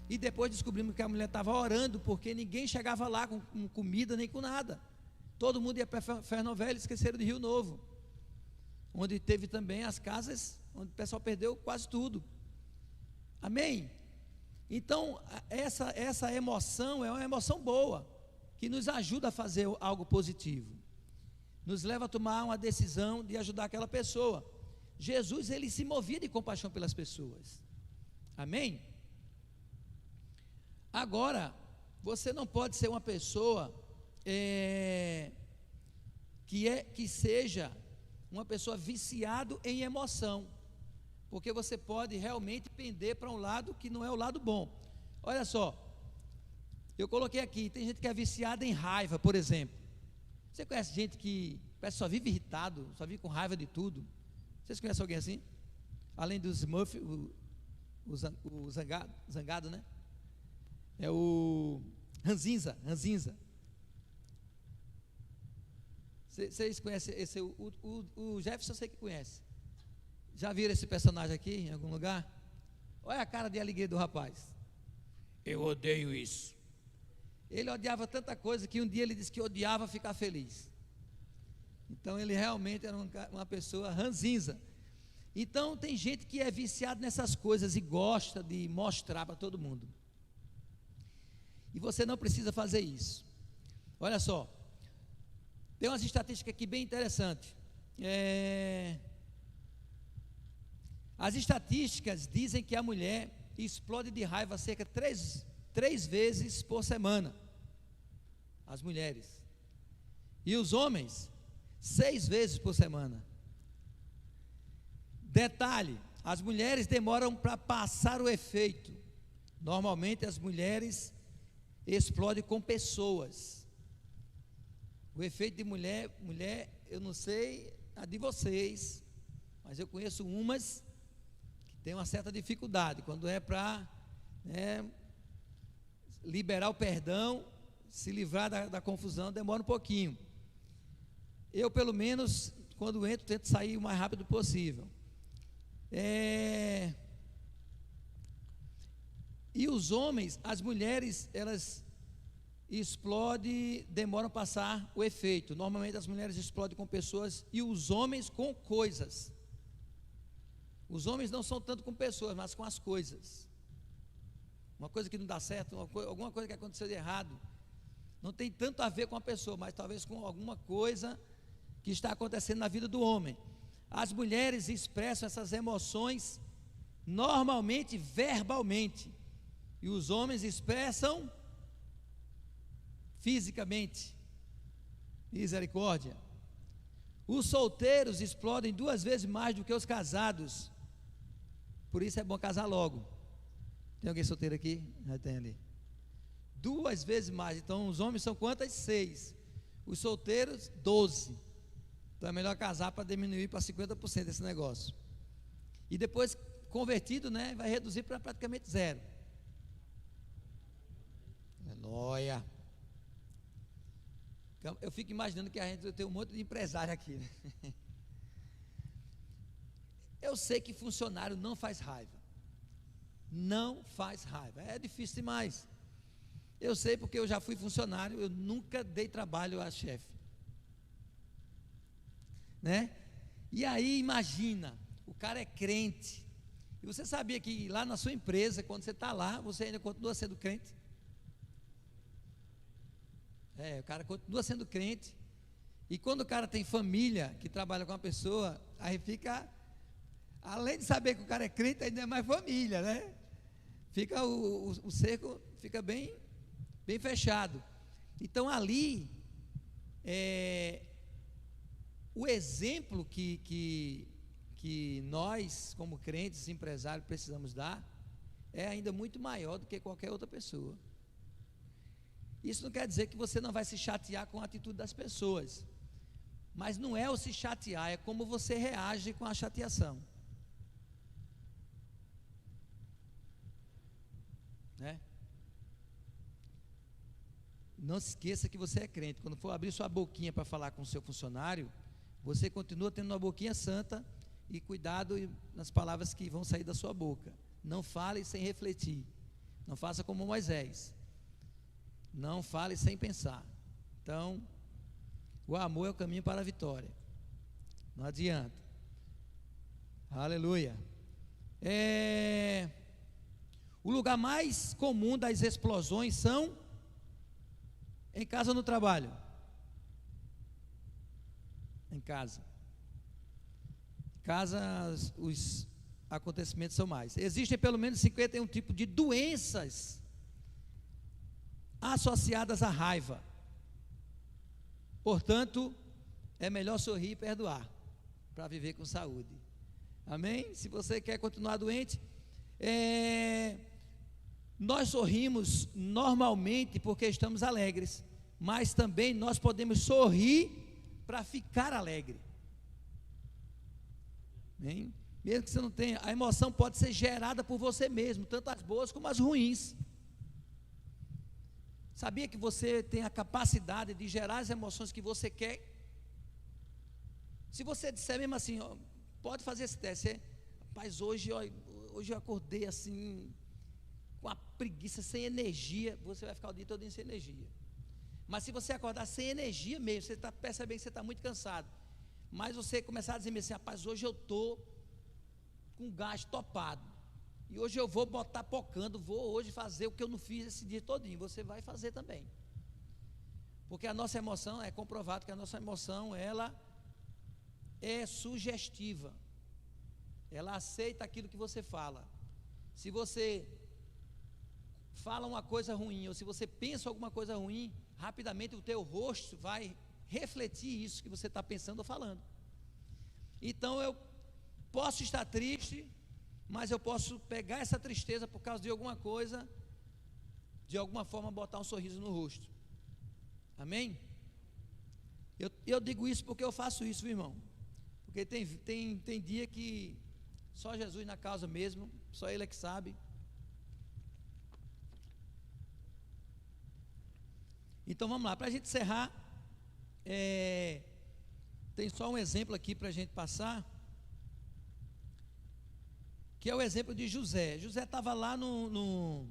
E depois descobrimos que a mulher estava orando, porque ninguém chegava lá com comida nem com nada. Todo mundo ia para Fernão Velho, esqueceram de Rio Novo, onde teve também as casas, onde o pessoal perdeu quase tudo. Amém? Então, essa emoção é uma emoção boa, que nos ajuda a fazer algo positivo, nos leva a tomar uma decisão de ajudar aquela pessoa. Jesus, ele se movia de compaixão pelas pessoas. Amém? Agora, você não pode ser uma pessoa que seja uma pessoa viciado em emoção, porque você pode realmente pender para um lado que não é o lado bom. Olha só, eu coloquei aqui, tem gente que é viciada em raiva, por exemplo. Você conhece gente que parece só vive irritado, só vive com raiva de tudo? Vocês conhecem alguém assim? Além dos Smurf, o zangado, né? É o Ranzinza. Vocês conhecem esse? O Jefferson eu sei que conhece. Já viram esse personagem aqui em algum lugar? Olha a cara de alegria do rapaz. Eu odeio isso. Ele odiava tanta coisa que um dia ele disse que odiava ficar feliz. Então ele realmente era uma pessoa ranzinza. Então tem gente que é viciado nessas coisas e gosta de mostrar para todo mundo. E você não precisa fazer isso. Olha só, tem umas estatísticas aqui bem interessantes. As estatísticas dizem que a mulher explode de raiva cerca de três vezes por semana. As mulheres. E os homens, 6 vezes por semana. Detalhe, as mulheres demoram para passar o efeito. Normalmente as mulheres explodem com pessoas. O efeito de mulher, eu não sei a de vocês, mas eu conheço umas que têm uma certa dificuldade, quando é para liberar o perdão, se livrar da confusão, demora um pouquinho. Eu, pelo menos, quando entro, tento sair o mais rápido possível. E os homens, as mulheres, elas explodem, demoram a passar o efeito. Normalmente as mulheres explodem com pessoas e os homens com coisas. Os homens não são tanto com pessoas, mas com as coisas. Uma coisa que não dá certo, alguma coisa que aconteceu de errado, não tem tanto a ver com a pessoa, mas talvez com alguma coisa que está acontecendo na vida do homem. As mulheres expressam essas emoções normalmente verbalmente, e os homens expressam fisicamente. Misericórdia. Os solteiros explodem 2 vezes mais do que os casados. Por isso é bom casar logo. Tem alguém solteiro aqui? Já tem ali. 2 vezes mais. Então os homens são quantas? 6. Os solteiros, 12. Então é melhor casar para diminuir para 50% esse negócio. E depois, convertido, vai reduzir para praticamente 0. Aleluia. Eu fico imaginando que a gente tem um monte de empresário aqui, Eu sei que funcionário não faz raiva. Não faz raiva. É difícil demais. Eu sei porque eu já fui funcionário, eu nunca dei trabalho a chefe. Né? E aí imagina, o cara é crente. E você sabia que lá na sua empresa, quando você está lá, você ainda continua sendo crente? O cara continua sendo crente. E quando o cara tem família, que trabalha com a pessoa, aí fica, além de saber que o cara é crente, ainda é mais família, né? Fica o cerco fica bem fechado. Então ali, o exemplo que nós, como crentes, empresários, precisamos dar, é ainda muito maior do que qualquer outra pessoa. Isso não quer dizer que você não vai se chatear com a atitude das pessoas, mas não é o se chatear, é como você reage com a chateação. Né? Não se esqueça que você é crente. Quando for abrir sua boquinha para falar com o seu funcionário, você continua tendo uma boquinha santa, e cuidado nas palavras que vão sair da sua boca. Não fale sem refletir. Não faça como Moisés. Não fale sem pensar. Então, o amor é o caminho para a vitória. Não adianta. Aleluia. O lugar mais comum das explosões são em casa ou no trabalho? Em casa. Casa, os acontecimentos são mais. Existem pelo menos 51 tipos de doenças associadas à raiva. Portanto, é melhor sorrir e perdoar, para viver com saúde. Amém? Se você quer continuar doente, nós sorrimos normalmente porque estamos alegres, mas também nós podemos sorrir para ficar alegre. Amém? Mesmo que você não tenha, a emoção pode ser gerada por você mesmo, tanto as boas como as ruins. Sabia que você tem a capacidade de gerar as emoções que você quer? Se você disser mesmo assim, ó, pode fazer esse teste. Rapaz, hoje eu acordei assim, com a preguiça, sem energia. Você vai ficar o dia todo sem energia. Mas se você acordar sem energia mesmo, você está percebendo que você está muito cansado, mas você começar a dizer assim, rapaz, hoje eu estou com gás topado, e hoje eu vou botar pocando, vou hoje fazer o que eu não fiz esse dia todinho, você vai fazer também, porque a nossa emoção, é comprovado que a nossa emoção, ela é sugestiva, ela aceita aquilo que você fala. Se você fala uma coisa ruim, ou se você pensa alguma coisa ruim, rapidamente o teu rosto vai refletir isso que você está pensando ou falando. Então eu posso estar triste, mas eu posso pegar essa tristeza por causa de alguma coisa, de alguma forma botar um sorriso no rosto. Amém? Eu digo isso porque eu faço isso, irmão. Porque tem dia que só Jesus na causa mesmo, só Ele é que sabe. Então vamos lá, para a gente encerrar, tem só um exemplo aqui para a gente passar, que é o exemplo de José. José estava lá no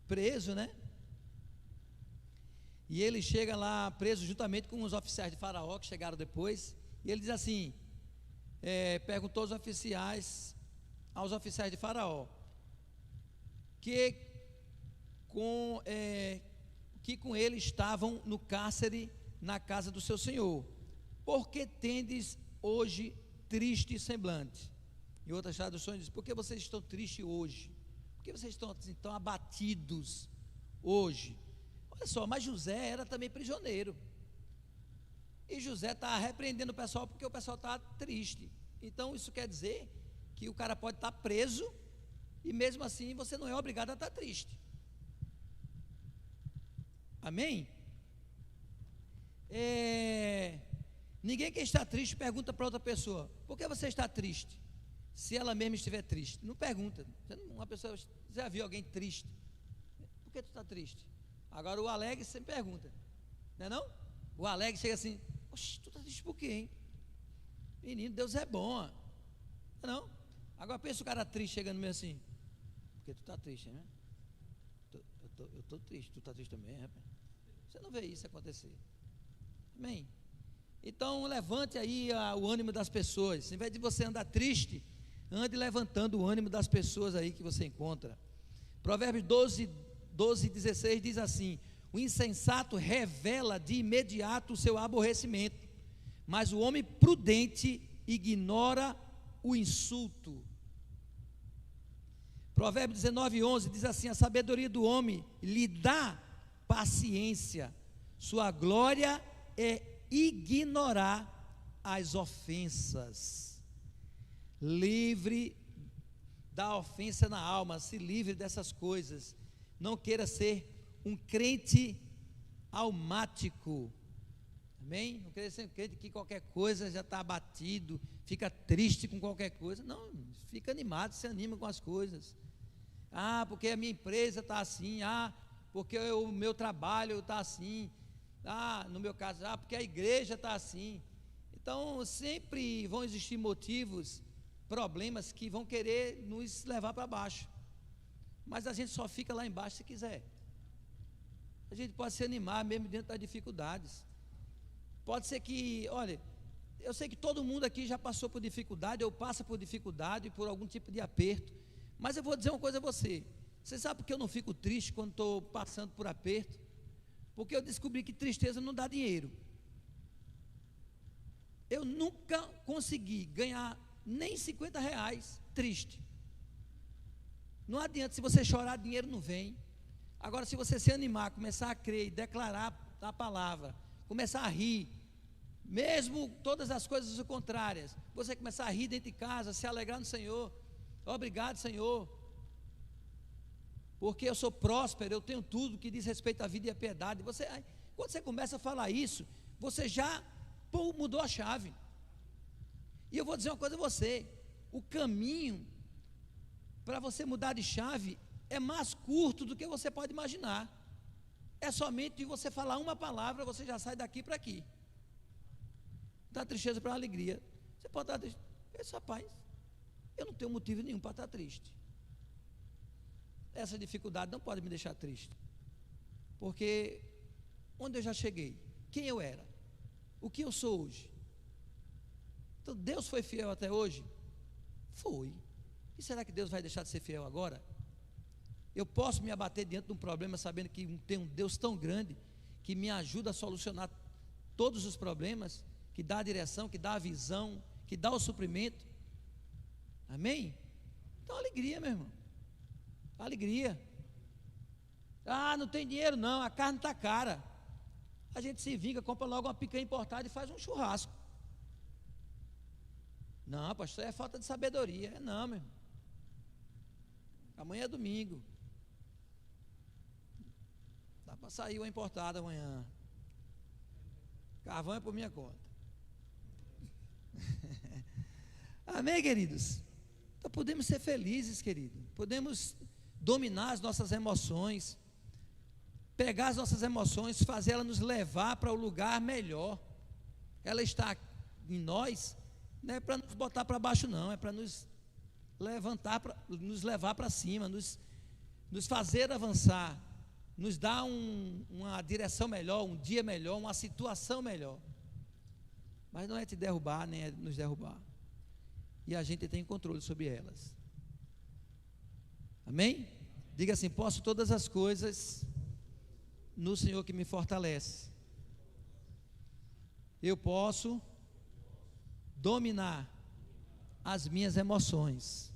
preso, né? E ele chega lá preso juntamente com os oficiais de Faraó que chegaram depois, e ele diz assim, perguntou aos oficiais de Faraó, que com ele estavam no cárcere na casa do seu senhor. Por que tendes hoje triste semblante? Em outras traduções diz, por que vocês estão tristes hoje? Por que vocês estão assim, tão abatidos hoje? Olha só, mas José era também prisioneiro, e José está repreendendo o pessoal porque o pessoal está triste. Então isso quer dizer que o cara pode estar preso, e mesmo assim você não é obrigado a estar triste. Amém? Ninguém que está triste pergunta para outra pessoa, por que você está triste? Se ela mesma estiver triste, não pergunta. Uma pessoa, você já viu alguém triste? Por que tu está triste? Agora o alegre sempre pergunta, não é não? O alegre chega assim, oxe, tu está triste por quê, hein? Menino, Deus é bom, não é não? Agora pensa o cara triste chegando meio assim, porque tu está triste, né? Eu estou triste, tu está triste também, rapaz. Você não vê isso acontecer. Amém? Então levante aí o ânimo das pessoas. Em vez de você andar triste, ande levantando o ânimo das pessoas aí que você encontra. Provérbios 12:16 diz assim: o insensato revela de imediato o seu aborrecimento, mas o homem prudente ignora o insulto. Provérbios 19:11 diz assim: a sabedoria do homem lhe dá paciência, sua glória é ignorar as ofensas. Livre da ofensa na alma, se livre dessas coisas. Não queira ser um crente almático. Amém? Não queira ser um crente que qualquer coisa já está abatido, fica triste com qualquer coisa. Não, fica animado, se anima com as coisas. Ah, porque a minha empresa está assim. Ah, porque o meu trabalho está assim. Ah, no meu caso, porque a igreja está assim. Então, sempre vão existir motivos, problemas que vão querer nos levar para baixo. Mas a gente só fica lá embaixo se quiser. A gente pode se animar mesmo dentro das dificuldades. Pode ser que, olha, eu sei que todo mundo aqui já passou por dificuldade, ou passa por dificuldade, por algum tipo de aperto. Mas eu vou dizer uma coisa a você. Você sabe por que eu não fico triste quando estou passando por aperto? Porque eu descobri que tristeza não dá dinheiro. Eu nunca consegui ganhar nem R$50 triste. Não adianta, se você chorar, dinheiro não vem. Agora, se você se animar, começar a crer e declarar a palavra, começar a rir, mesmo todas as coisas contrárias, você começar a rir dentro de casa, se alegrar no Senhor. Obrigado, Senhor, porque eu sou próspero, eu tenho tudo que diz respeito à vida e à piedade. Quando você começa a falar isso, você já mudou a chave. E eu vou dizer uma coisa a você: o caminho para você mudar de chave é mais curto do que você pode imaginar. É somente de você falar uma palavra, você já sai daqui para aqui. Da tristeza para a alegria. Você pode estar triste. Esse rapaz, eu não tenho motivo nenhum para estar triste. Essa dificuldade não pode me deixar triste. Porque onde eu já cheguei, quem eu era, o que eu sou hoje. Então Deus foi fiel até hoje? Foi. E será que Deus vai deixar de ser fiel agora? Eu posso me abater diante de um problema sabendo que tem um Deus tão grande que me ajuda a solucionar todos os problemas, que dá a direção, que dá a visão, que dá o suprimento. Amém? Então alegria, meu irmão. Alegria. Ah, não tem dinheiro não, a carne está cara. A gente se vinga, compra logo uma picanha importada e faz um churrasco. Não, pastor, é falta de sabedoria. É não, meu irmão. Amanhã é domingo. Dá para sair uma importada amanhã. Carvão é por minha conta. Amém, queridos? Então podemos ser felizes, querido. Podemos dominar as nossas emoções, pegar as nossas emoções, fazer elas nos levar para o lugar melhor. Ela está em nós, não é para nos botar para baixo não, é para nos levantar, nos levar para cima, nos fazer avançar, nos dar uma direção melhor, um dia melhor, uma situação melhor. Mas não é te derrubar, nem é nos derrubar. E a gente tem controle sobre elas. Amém? Diga assim: posso todas as coisas no Senhor que me fortalece. Eu posso dominar as minhas emoções.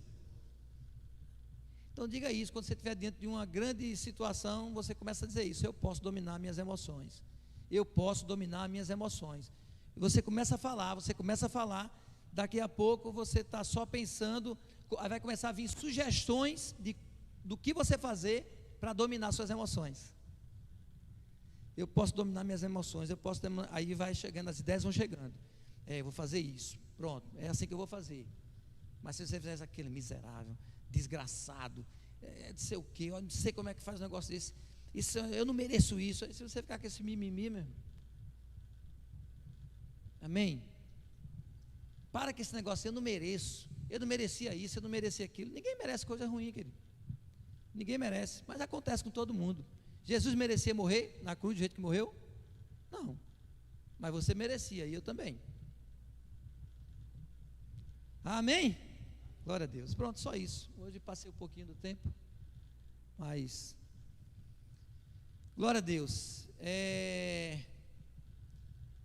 Então diga isso, quando você estiver dentro de uma grande situação, você começa a dizer isso: eu posso dominar minhas emoções. Eu posso dominar minhas emoções. E você começa a falar, daqui a pouco você está só pensando, vai começar a vir sugestões do que você fazer para dominar suas emoções. Eu posso dominar minhas emoções, aí vai chegando, as ideias vão chegando. Eu vou fazer isso, pronto, é assim que eu vou fazer. Mas se você fizesse aquele miserável, desgraçado, não sei o que, eu não sei como é que faz um negócio desse, isso, eu não mereço isso. Se você ficar com esse mimimi, meu irmão. Amém? Para com esse negócio, eu não mereço, eu não merecia isso, eu não merecia aquilo. Ninguém merece coisa ruim, querido. Ninguém merece, mas acontece com todo mundo. Jesus merecia morrer na cruz do jeito que morreu? Não, mas você merecia, e eu também. Amém? Glória a Deus. Pronto, só isso. Hoje passei um pouquinho do tempo, mas glória a Deus.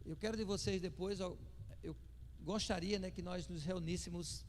Eu quero de vocês depois, eu gostaria, né, que nós nos reuníssemos